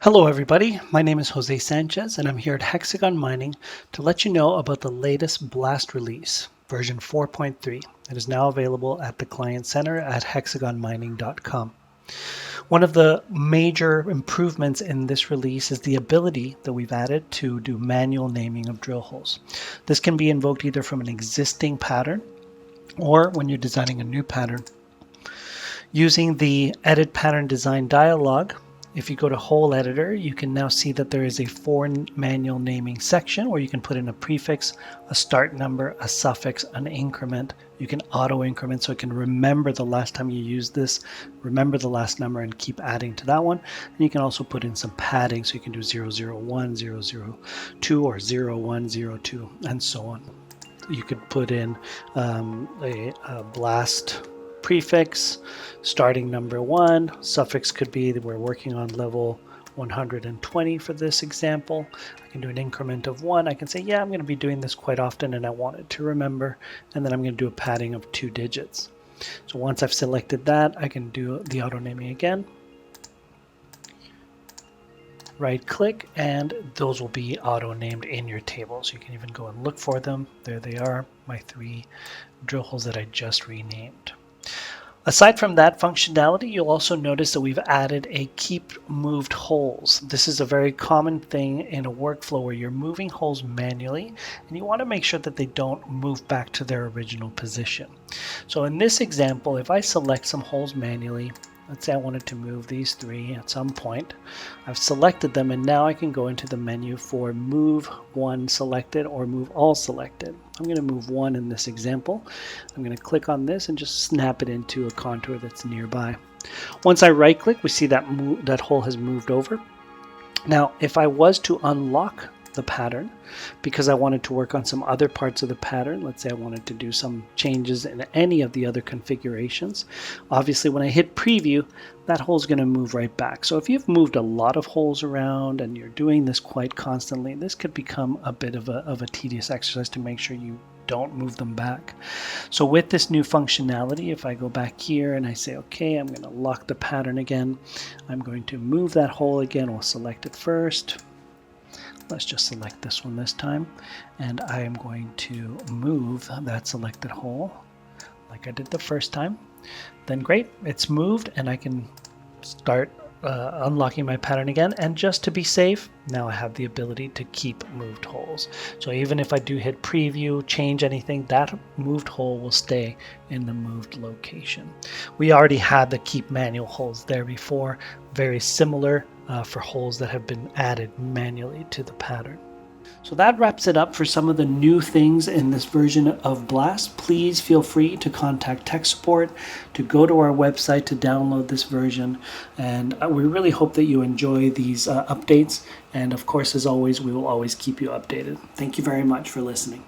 Hello everybody, my name is Jose Sanchez and I'm here at Hexagon Mining to let you know about the latest Blast release, version 4.3. It is now available at the Client Center at hexagonmining.com. One of the major improvements in this release is the ability that we've added to do manual naming of drill holes. This can be invoked either from an existing pattern or when you're designing a new pattern. Using the Edit Pattern Design dialog, if you go to Hole Editor, you can now see that there is a manual naming section where you can put in a prefix, a start number, a suffix, an increment. You can auto increment so it can remember the last time you used this, remember the last number and keep adding to that one. And you can also put in some padding so you can do 001, 002, or 0102, and so on. You could put in a blast prefix, starting number 1, suffix could be that we're working on level 120 for this example. I can do an increment of 1. I can say, yeah, I'm going to be doing this quite often and I want it to remember, and then I'm going to do a padding of 2 digits. So once I've selected that, I can do the auto naming again. Right click and those will be auto named in your table. So you can even go and look for them. There they are, my 3 drill holes that I just renamed. Aside from that functionality, you'll also notice that we've added a keep moved holes. This is a very common thing in a workflow where you're moving holes manually and you want to make sure that they don't move back to their original position. So in this example, if I select some holes manually, let's say I wanted to move these 3 at some point. I've selected them and now I can go into the menu for move 1 selected or move all selected. I'm going to move 1 in this example. I'm going to click on this and just snap it into a contour that's nearby. Once I right click, we see that that hole has moved over. Now if I was to unlock the pattern because I wanted to work on some other parts of the pattern, let's say I wanted to do some changes in any of the other configurations, obviously when I hit preview, that hole is going to move right back. So if you've moved a lot of holes around and you're doing this quite constantly, this could become a bit of a tedious exercise to make sure you don't move them back. So with this new functionality, if I go back here and I say, okay, I'm going to lock the pattern again, I'm going to move that hole again. We'll select it first. Let's just select this one this time, and I am going to move that selected hole like I did the first time. Then great, it's moved and I can start unlocking my pattern again. And just to be safe, now I have the ability to keep moved holes. So even if I do hit preview, change anything, that moved hole will stay in the moved location. We already had the keep manual holes there before, very similar for holes that have been added manually to the pattern. So that wraps it up for some of the new things in this version of Blast. Please feel free to contact tech support, to go to our website to download this version. And we really hope that you enjoy these updates. And of course, as always, we will always keep you updated. Thank you very much for listening.